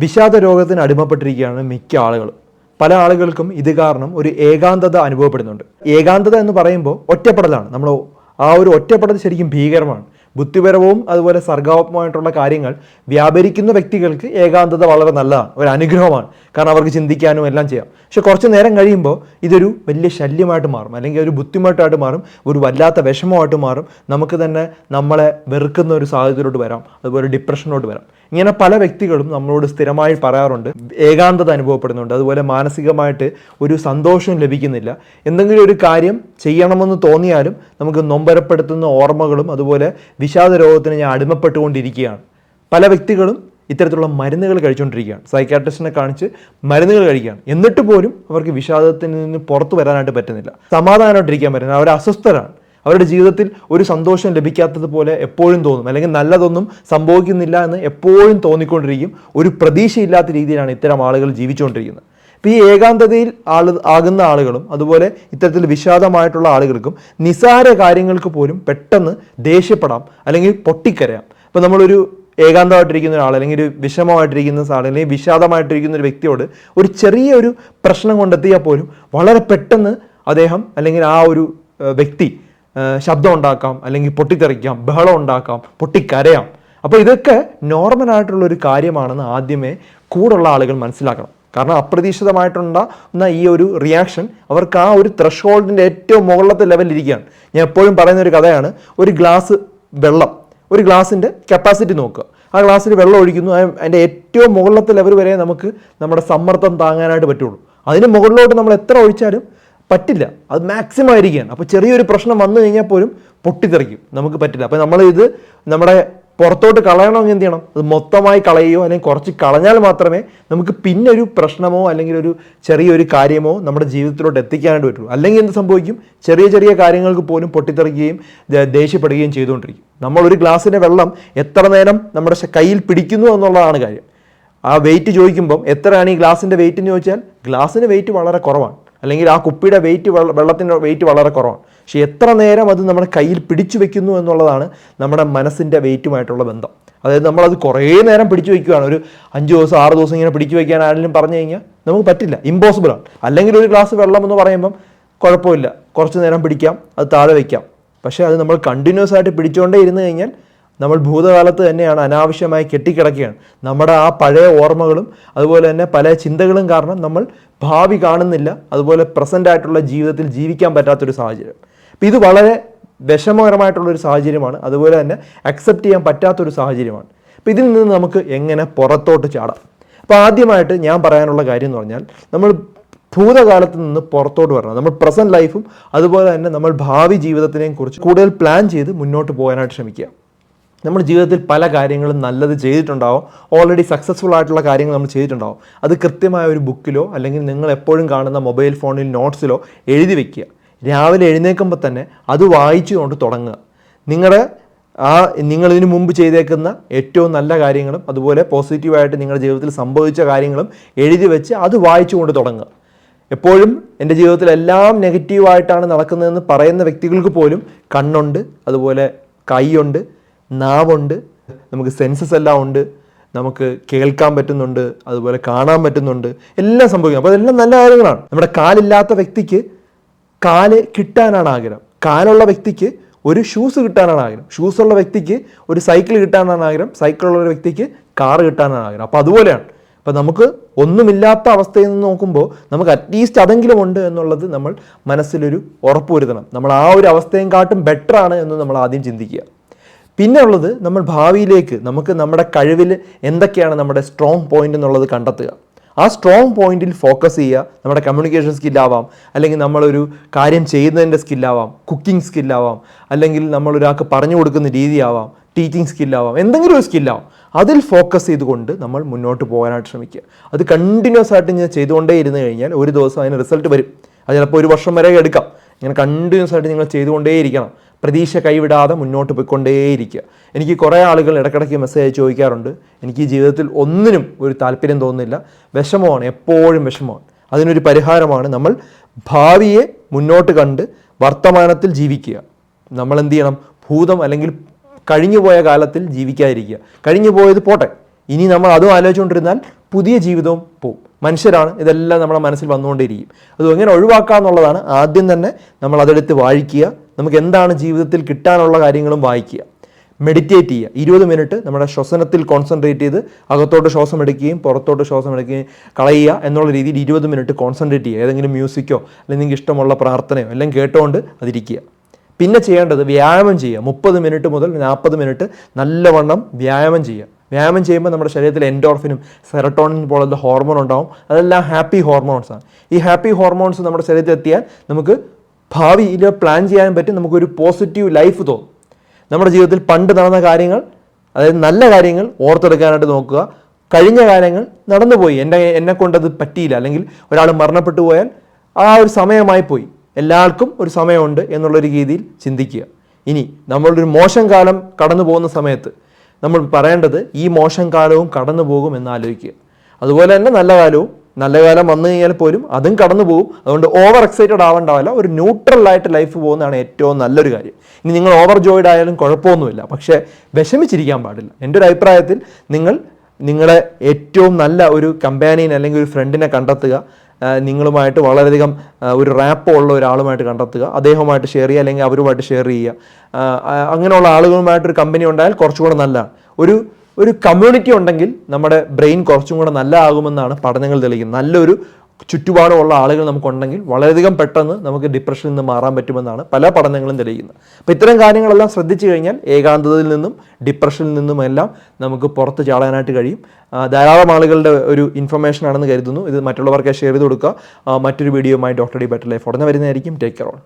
വിഷാദ രോഗത്തിന് അടിമപ്പെട്ടിരിക്കുകയാണ് മിക്ക ആളുകളും. പല ആളുകൾക്കും ഇത് കാരണം ഒരു ഏകാന്തത അനുഭവപ്പെടുന്നുണ്ട്. ഏകാന്തത എന്ന് പറയുമ്പോൾ ഒറ്റപ്പെടലാണ്. നമ്മൾ ആ ഒരു ഒറ്റപ്പെടൽ ശരിക്കും ഭീകരമാണ്. ബുദ്ധിപരവും അതുപോലെ സർഗാത്മകമായിട്ടുള്ള കാര്യങ്ങൾ വ്യാപരിക്കുന്ന വ്യക്തികൾക്ക് ഏകാന്തത വളരെ നല്ലതാണ്, ഒരു അനുഗ്രഹമാണ്. കാരണം അവർക്ക് ചിന്തിക്കാനും എല്ലാം ചെയ്യാം. പക്ഷെ കുറച്ച് നേരം കഴിയുമ്പോൾ ഇതൊരു വലിയ ശല്യമായിട്ട് മാറും, അല്ലെങ്കിൽ ഒരു ബുദ്ധിമുട്ടായിട്ട് മാറും, ഒരു വല്ലാത്ത വിഷമമായിട്ട് മാറും. നമുക്ക് തന്നെ നമ്മളെ വെറുക്കുന്ന ഒരു സാഹചര്യത്തിലോട്ട് വരാം, അതുപോലെ ഡിപ്രഷനിലോട്ട് വരാം. ഇങ്ങനെ പല വ്യക്തികളും നമ്മളോട് സ്ഥിരമായി പറയാറുണ്ട് ഏകാന്തത അനുഭവപ്പെടുന്നുണ്ട്, അതുപോലെ മാനസികമായിട്ട് ഒരു സന്തോഷം ലഭിക്കുന്നില്ല. എന്തെങ്കിലും ഒരു കാര്യം ചെയ്യണമെന്ന് തോന്നിയാലും നമുക്ക് നൊമ്പരപ്പെടുത്തുന്ന ഓർമ്മകളും അതുപോലെ വിഷാദ രോഗത്തിന് ഞാൻ അടിമപ്പെട്ടുകൊണ്ടിരിക്കുകയാണ്. പല വ്യക്തികളും ഇത്തരത്തിലുള്ള മരുന്നുകൾ കഴിച്ചുകൊണ്ടിരിക്കുകയാണ്, സൈക്കാട്രിസ്റ്റിനെ കാണിച്ച് മരുന്നുകൾ കഴിക്കുകയാണ്. എന്നിട്ട് പോലും അവർക്ക് വിഷാദത്തിൽ നിന്ന് പുറത്തു വരാനായിട്ട് പറ്റുന്നില്ല, സമാധാനമായിട്ടിരിക്കാൻ പറ്റുന്നില്ല. അവർ അസ്വസ്ഥരാണ്. അവരുടെ ജീവിതത്തിൽ ഒരു സന്തോഷം ലഭിക്കാത്തതുപോലെ എപ്പോഴും തോന്നും, അല്ലെങ്കിൽ നല്ലതൊന്നും സംഭവിക്കുന്നില്ല എന്ന് എപ്പോഴും തോന്നിക്കൊണ്ടിരിക്കും. ഒരു പ്രതീക്ഷയില്ലാത്ത രീതിയിലാണ് ഇത്തരം ആളുകൾ ജീവിച്ചുകൊണ്ടിരിക്കുന്നത്. അപ്പോൾ ഈ ഏകാന്തതയിൽ ആകുന്ന ആളുകളും അതുപോലെ ഇത്തരത്തിൽ വിഷാദമായിട്ടുള്ള ആളുകൾക്കും നിസ്സാര കാര്യങ്ങൾക്ക് പോലും പെട്ടെന്ന് ദേഷ്യപ്പെടാം, അല്ലെങ്കിൽ പൊട്ടിക്കരയാം. അപ്പോൾ നമ്മളൊരു ഏകാന്തമായിട്ടിരിക്കുന്ന ഒരാൾ, അല്ലെങ്കിൽ ഒരു വിഷമമായിട്ടിരിക്കുന്ന ആൾ, അല്ലെങ്കിൽ വിഷാദമായിട്ടിരിക്കുന്ന ഒരു വ്യക്തിയോട് ഒരു ചെറിയൊരു പ്രശ്നം കൊണ്ടെത്തിയാൽ പോലും വളരെ പെട്ടെന്ന് അദ്ദേഹം അല്ലെങ്കിൽ ആ ഒരു വ്യക്തി ശബ്ദം ഉണ്ടാക്കാം, അല്ലെങ്കിൽ പൊട്ടിത്തെറിക്കാം, ബഹളം ഉണ്ടാക്കാം, പൊട്ടിക്കരയാം. അപ്പോൾ ഇതൊക്കെ നോർമലായിട്ടുള്ളൊരു കാര്യമാണെന്ന് ആദ്യമേ കൂടുള്ള ആളുകൾ മനസ്സിലാക്കണം. കാരണം അപ്രതീക്ഷിതമായിട്ടുണ്ടാകുന്ന ഈ ഒരു റിയാക്ഷൻ അവർക്ക് ആ ഒരു ത്രഷ് ഏറ്റവും മുകളിലത്തെ ലെവലിലിരിക്കുകയാണ്. ഞാൻ എപ്പോഴും പറയുന്ന ഒരു കഥയാണ്, ഒരു ഗ്ലാസ് വെള്ളം, ഒരു ഗ്ലാസിൻ്റെ കപ്പാസിറ്റി നോക്കുക. ആ ഗ്ലാസ്സിൽ വെള്ളം ഒഴിക്കുന്നു, അതിൻ്റെ ഏറ്റവും മുകളിലത്തെ ലെവൽ വരെ നമുക്ക് നമ്മുടെ സമ്മർദ്ദം താങ്ങാനായിട്ട് പറ്റുള്ളൂ. അതിന് മുകളിലോട്ട് നമ്മൾ എത്ര ഒഴിച്ചാലും പറ്റില്ല, അത് മാക്സിമം ആയിരിക്കുകയാണ്. അപ്പോൾ ചെറിയൊരു പ്രശ്നം വന്നു കഴിഞ്ഞാൽ പോലും പൊട്ടിത്തെറിക്കും, നമുക്ക് പറ്റില്ല. അപ്പോൾ നമ്മളിത് നമ്മുടെ പുറത്തോട്ട് കളയണമെങ്കിൽ എന്ത് ചെയ്യണം? അത് മൊത്തമായി കളയുകയോ അല്ലെങ്കിൽ കുറച്ച് കളഞ്ഞാൽ മാത്രമേ നമുക്ക് പിന്നെ ഒരു പ്രശ്നമോ അല്ലെങ്കിൽ ഒരു ചെറിയൊരു കാര്യമോ നമ്മുടെ ജീവിതത്തിലോട്ട് എത്തിക്കാനായിട്ട് പറ്റുള്ളൂ. അല്ലെങ്കിൽ എന്ത് സംഭവിക്കും? ചെറിയ ചെറിയ കാര്യങ്ങൾക്ക് പോലും പൊട്ടിത്തെറിക്കുകയും ദേഷ്യപ്പെടുകയും ചെയ്തുകൊണ്ടിരിക്കും. നമ്മളൊരു ഗ്ലാസ്സിൻ്റെ വെള്ളം എത്ര നേരം നമ്മുടെ കയ്യിൽ പിടിക്കുന്നു എന്നുള്ളതാണ് കാര്യം. ആ വെയിറ്റ് ചോദിക്കുമ്പം എത്രയാണ് ഈ ഗ്ലാസിൻ്റെ വെയിറ്റ് എന്ന് ചോദിച്ചാൽ ഗ്ലാസിൻ്റെ വെയിറ്റ് വളരെ കുറവാണ്, അല്ലെങ്കിൽ ആ കുപ്പിയുടെ വെയിറ്റ് വെള്ളത്തിൻ്റെ വെയിറ്റ് വളരെ കുറവാണ്. പക്ഷേ എത്ര നേരം അത് നമ്മുടെ കയ്യിൽ പിടിച്ചു വെക്കുന്നു എന്നുള്ളതാണ് നമ്മുടെ മനസ്സിൻ്റെ വെയിറ്റുമായിട്ടുള്ള ബന്ധം. അതായത് നമ്മളത് കുറേ നേരം പിടിച്ചു വയ്ക്കുകയാണ്, ഒരു 5 ദിവസം 6 ദിവസം ഇങ്ങനെ പിടിച്ചു വയ്ക്കാൻ ആരെങ്കിലും പറഞ്ഞു കഴിഞ്ഞാൽ നമുക്ക് പറ്റില്ല, ഇമ്പോസിബിളാണ്. അല്ലെങ്കിൽ ഒരു ഗ്ലാസ് വെള്ളം എന്ന് പറയുമ്പം കുഴപ്പമില്ല, കുറച്ച് നേരം പിടിക്കാം, അത് താഴെ വയ്ക്കാം. പക്ഷേ അത് നമ്മൾ കണ്ടിന്യൂസ് ആയിട്ട് പിടിച്ചുകൊണ്ടേ ഇരുന്ന് കഴിഞ്ഞാൽ നമ്മൾ ഭൂതകാലത്ത് തന്നെയാണ് അനാവശ്യമായി കെട്ടിക്കിടക്കുകയാണ്. നമ്മുടെ ആ പഴയ ഓർമ്മകളും അതുപോലെ തന്നെ പല ചിന്തകളും കാരണം നമ്മൾ ഭാവി കാണുന്നില്ല, അതുപോലെ പ്രസൻ്റ് ആയിട്ടുള്ള ജീവിതത്തിൽ ജീവിക്കാൻ പറ്റാത്തൊരു സാഹചര്യം. അപ്പോൾ ഇത് വളരെ വിഷമകരമായിട്ടുള്ളൊരു സാഹചര്യമാണ്, അതുപോലെ തന്നെ അക്സെപ്റ്റ് ചെയ്യാൻ പറ്റാത്തൊരു സാഹചര്യമാണ്. അപ്പോൾ ഇതിൽ നിന്ന് നമുക്ക് എങ്ങനെ പുറത്തോട്ട് ചാടാം? അപ്പോൾ ആദ്യമായിട്ട് ഞാൻ പറയാനുള്ള കാര്യം എന്ന് പറഞ്ഞാൽ, നമ്മൾ ഭൂതകാലത്ത് നിന്ന് പുറത്തോട്ട് വരണം. നമ്മൾ പ്രസൻറ്റ് ലൈഫും അതുപോലെ തന്നെ നമ്മൾ ഭാവി ജീവിതത്തിനെയും കുറിച്ച് കൂടുതൽ പ്ലാൻ ചെയ്ത് മുന്നോട്ട് പോകാനായിട്ട് ശ്രമിക്കുക. നമ്മുടെ ജീവിതത്തിൽ പല കാര്യങ്ങളും നല്ലത് ചെയ്തിട്ടുണ്ടാവും, ഓൾറെഡി സക്സസ്ഫുൾ ആയിട്ടുള്ള കാര്യങ്ങൾ നമ്മൾ ചെയ്തിട്ടുണ്ടാവും. അത് കൃത്യമായ ഒരു ബുക്കിലോ അല്ലെങ്കിൽ നിങ്ങൾ എപ്പോഴും കാണുന്ന മൊബൈൽ ഫോണിൽ നോട്ട്സിലോ എഴുതി വയ്ക്കുക. രാവിലെ എഴുന്നേൽക്കുമ്പോൾ തന്നെ അത് വായിച്ചുകൊണ്ട് തുടങ്ങുക. നിങ്ങളിതിനു മുമ്പ് ചെയ്തേക്കുന്ന ഏറ്റവും നല്ല കാര്യങ്ങളും അതുപോലെ പോസിറ്റീവായിട്ട് നിങ്ങളുടെ ജീവിതത്തിൽ സംഭവിച്ച കാര്യങ്ങളും എഴുതി വെച്ച് അത് വായിച്ചുകൊണ്ട് തുടങ്ങുക. എപ്പോഴും എൻ്റെ ജീവിതത്തിൽ എല്ലാം നെഗറ്റീവായിട്ടാണ് നടക്കുന്നതെന്ന് പറയുന്ന വ്യക്തികൾക്ക് പോലും കണ്ണുണ്ട്, അതുപോലെ കൈയുണ്ട്, നാവുണ്ട്, നമുക്ക് സെൻസസ് എല്ലാം ഉണ്ട്, നമുക്ക് കേൾക്കാൻ പറ്റുന്നുണ്ട്, അതുപോലെ കാണാൻ പറ്റുന്നുണ്ട്, എല്ലാം സംഭവിക്കും. അപ്പോൾ അതെല്ലാം നല്ല കാര്യങ്ങളാണ്. നമ്മുടെ കാലില്ലാത്ത വ്യക്തിക്ക് കാല് കിട്ടാനാണ് ആഗ്രഹം, കാലുള്ള വ്യക്തിക്ക് ഒരു ഷൂസ് കിട്ടാനാണ് ആഗ്രഹം, ഷൂസുള്ള വ്യക്തിക്ക് ഒരു സൈക്കിൾ കിട്ടാനാണ് ആഗ്രഹം, സൈക്കിളുള്ള ഒരു വ്യക്തിക്ക് കാറ് കിട്ടാനാണ് ആഗ്രഹം. അപ്പോൾ അതുപോലെയാണ്. അപ്പോൾ നമുക്ക് ഒന്നുമില്ലാത്ത അവസ്ഥയിൽ നിന്ന് നോക്കുമ്പോൾ നമുക്ക് അറ്റ്ലീസ്റ്റ് അതെങ്കിലും ഉണ്ട് എന്നുള്ളത് നമ്മൾ മനസ്സിലൊരു ഉറപ്പ് വരുത്തണം. നമ്മൾ ആ ഒരു അവസ്ഥയും കാട്ടും ബെറ്ററാണ് എന്ന് നമ്മൾ ആദ്യം ചിന്തിക്കുക. പിന്നെ ഉള്ളത്, നമ്മൾ ഭാവിയിലേക്ക് നമുക്ക് നമ്മുടെ കഴിവിൽ എന്തൊക്കെയാണ് നമ്മുടെ സ്ട്രോങ് പോയിന്റ് എന്നുള്ളത് കണ്ടെത്തുക. ആ സ്ട്രോങ് പോയിന്റിൽ ഫോക്കസ് ചെയ്യുക. നമ്മുടെ കമ്മ്യൂണിക്കേഷൻ സ്കില്ലാവാം, അല്ലെങ്കിൽ നമ്മളൊരു കാര്യം ചെയ്യുന്നതിൻ്റെ സ്കില്ലാവാം, കുക്കിംഗ് സ്കില്ലാവാം, അല്ലെങ്കിൽ നമ്മളൊരാൾക്ക് പറഞ്ഞു കൊടുക്കുന്ന രീതിയാവാം, ടീച്ചിങ് സ്കില്ലാവാം, എന്തെങ്കിലും ഒരു സ്കില്ലാവാം. അതിൽ ഫോക്കസ് ചെയ്തുകൊണ്ട് നമ്മൾ മുന്നോട്ട് പോകാനായിട്ട് ശ്രമിക്കുക. അത് കണ്ടിന്യൂസ് ആയിട്ട് ഞാൻ ചെയ്തുകൊണ്ടേ ഇരുന്ന് കഴിഞ്ഞാൽ ഒരു ദിവസം അതിന് റിസൾട്ട് വരും. അത് ചിലപ്പോൾ 1 വർഷം വരെ എടുക്കാം. ഇങ്ങനെ കണ്ടിന്യൂസ് ആയിട്ട് നിങ്ങൾ ചെയ്തുകൊണ്ടേയിരിക്കണം. പ്രതീക്ഷ കൈവിടാതെ മുന്നോട്ട് പോയിക്കൊണ്ടേയിരിക്കുക. എനിക്ക് കുറേ ആളുകൾ ഇടയ്ക്കിടയ്ക്ക് മെസ്സേജ് ചോദിക്കാറുണ്ട്, എനിക്ക് ഈ ജീവിതത്തിൽ ഒന്നിനും ഒരു താല്പര്യം തോന്നുന്നില്ല, വിഷമമാണ്, എപ്പോഴും വിഷമമാണ്. അതിനൊരു പരിഹാരമാണ് നമ്മൾ ഭാവിയെ മുന്നോട്ട് കണ്ട് വർത്തമാനത്തിൽ ജീവിക്കുക. നമ്മൾ എന്ത് ചെയ്യണം? ഭൂതം അല്ലെങ്കിൽ കഴിഞ്ഞു പോയ കാലത്തിൽ ജീവിക്കാതിരിക്കുക. കഴിഞ്ഞു പോയത് പോട്ടെ, ഇനി നമ്മൾ അതും ആലോചിച്ചുകൊണ്ടിരുന്നാൽ പുതിയ ജീവിതവും പോവും. മനുഷ്യരാണ്, ഇതെല്ലാം നമ്മുടെ മനസ്സിൽ വന്നുകൊണ്ടിരിക്കും. അത് എങ്ങനെ ഒഴിവാക്കുക എന്നുള്ളതാണ്. ആദ്യം തന്നെ നമ്മൾ അതെടുത്ത് വായിക്കുക. നമുക്ക് എന്താണ് ജീവിതത്തിൽ കിട്ടാനുള്ള കാര്യങ്ങളും വായിക്കുക. മെഡിറ്റേറ്റ് ചെയ്യുക. 20 മിനിറ്റ് നമ്മുടെ ശ്വസനത്തിൽ കോൺസെൻട്രേറ്റ് ചെയ്ത് അകത്തോട്ട് ശ്വാസം എടുക്കുകയും പുറത്തോട്ട് ശ്വാസം എടുക്കുകയും കളയുക എന്നുള്ള രീതിയിൽ 20 മിനിറ്റ് കോൺസെൻട്രേറ്റ് ചെയ്യുക. ഏതെങ്കിലും മ്യൂസിക്കോ അല്ലെങ്കിൽ നിങ്ങൾക്ക് ഇഷ്ടമുള്ള പ്രാർത്ഥനയോ എല്ലാം കേട്ടുകൊണ്ട് അതിരിക്കുക. പിന്നെ ചെയ്യേണ്ടത് വ്യായാമം ചെയ്യുക. 30 മിനിറ്റ് മുതൽ 40 മിനിറ്റ് നല്ലവണ്ണം വ്യായാമം ചെയ്യുക. വ്യായാമം ചെയ്യുമ്പോൾ നമ്മുടെ ശരീരത്തിൽ എൻഡോർഫിനും സെറട്ടോണിൻ പോലുള്ള ഹോർമോൺ ഉണ്ടാവും. അതെല്ലാം ഹാപ്പി ഹോർമോൺസാണ്. ഈ ഹാപ്പി ഹോർമോൺസ് നമ്മുടെ ശരീരത്തിൽ എത്തിയാൽ നമുക്ക് ഭാവിയിൽ പ്ലാൻ ചെയ്യാൻ പറ്റും. നമുക്കൊരു പോസിറ്റീവ് ലൈഫ് തോന്നും. നമ്മുടെ ജീവിതത്തിൽ പണ്ട് നടന്ന കാര്യങ്ങൾ, അതായത് നല്ല കാര്യങ്ങൾ ഓർത്തെടുക്കാനായിട്ട് നോക്കുക. കഴിഞ്ഞ കാര്യങ്ങൾ നടന്നുപോയി, എന്നെ കൊണ്ടത് പറ്റിയില്ല, അല്ലെങ്കിൽ ഒരാൾ മരണപ്പെട്ടു പോയാൽ ആ ഒരു സമയമായി പോയി, എല്ലാവർക്കും ഒരു സമയമുണ്ട് എന്നുള്ളൊരു രീതിയിൽ ചിന്തിക്കുക. ഇനി നമ്മളൊരു മോശം കാലം കടന്നു പോകുന്ന സമയത്ത് നമ്മൾ പറയേണ്ടത് ഈ മോശം കാലവും കടന്നു പോകും എന്ന് ആലോചിക്കുക. അതുപോലെ തന്നെ നല്ല കാലം വന്നു കഴിഞ്ഞാൽ പോലും അതും കടന്നു പോകും. അതുകൊണ്ട് ഓവർ എക്സൈറ്റഡ് ആവേണ്ടാവില്ല. ഒരു ന്യൂട്രലായിട്ട് ലൈഫ് പോകുന്നതാണ് ഏറ്റവും നല്ലൊരു കാര്യം. ഇനി നിങ്ങൾ ഓവർ ജോയിഡ് ആയാലും കുഴപ്പമൊന്നുമില്ല, പക്ഷേ വിഷമിച്ചിരിക്കാൻ പാടില്ല. എൻ്റെ ഒരു അഭിപ്രായത്തിൽ നിങ്ങളെ ഏറ്റവും നല്ല ഒരു കമ്പാനിയൻ അല്ലെങ്കിൽ ഒരു ഫ്രണ്ടിനെ കണ്ടെത്തുക. നിങ്ങളുമായിട്ട് വളരെയധികം ഒരു റാപ്പോ ഉള്ള ഒരാളുമായിട്ട് കണ്ടെത്തുക. അദ്ദേഹവുമായിട്ട് ഷെയർ ചെയ്യുക, അല്ലെങ്കിൽ അവരുമായിട്ട് ഷെയർ ചെയ്യുക. അങ്ങനെയുള്ള ആളുകളുമായിട്ടൊരു കമ്പനി ഉണ്ടായാൽ കുറച്ചുകൂടെ നല്ലതാണ്. ഒരു കമ്മ്യൂണിറ്റി ഉണ്ടെങ്കിൽ നമ്മുടെ ബ്രെയിൻ കുറച്ചും കൂടെ നല്ലതാകുമെന്നാണ് പഠനങ്ങൾ തെളിയിക്കുന്നത്. നല്ലൊരു ചുറ്റുപാടുമുള്ള ആളുകൾ നമുക്കുണ്ടെങ്കിൽ വളരെയധികം പെട്ടെന്ന് നമുക്ക് ഡിപ്രഷനിൽ നിന്ന് മാറാൻ പറ്റുമെന്നാണ് പല പഠനങ്ങളും തെളിയിക്കുന്നത്. അപ്പോൾ ഇത്തരം കാര്യങ്ങളെല്ലാം ശ്രദ്ധിച്ചു കഴിഞ്ഞാൽ ഏകാന്തതയിൽ നിന്നും ഡിപ്രഷനിൽ നിന്നുമെല്ലാം നമുക്ക് പുറത്ത് ചാടാനായിട്ട് കഴിയും. ധാരാളം ആളുകളുടെ ഒരു ഇൻഫർമേഷൻ ആണെന്ന് കരുതുന്നു. ഇത് മറ്റുള്ളവർക്ക് ഷെയർ ചെയ്ത് കൊടുക്കുക. മറ്റൊരു വീഡിയോയുമായി ഡോക്ടർ ഡി ബെറ്റർ ലൈഫ് ഉടനെ വരുന്നതായിരിക്കും. Take care all.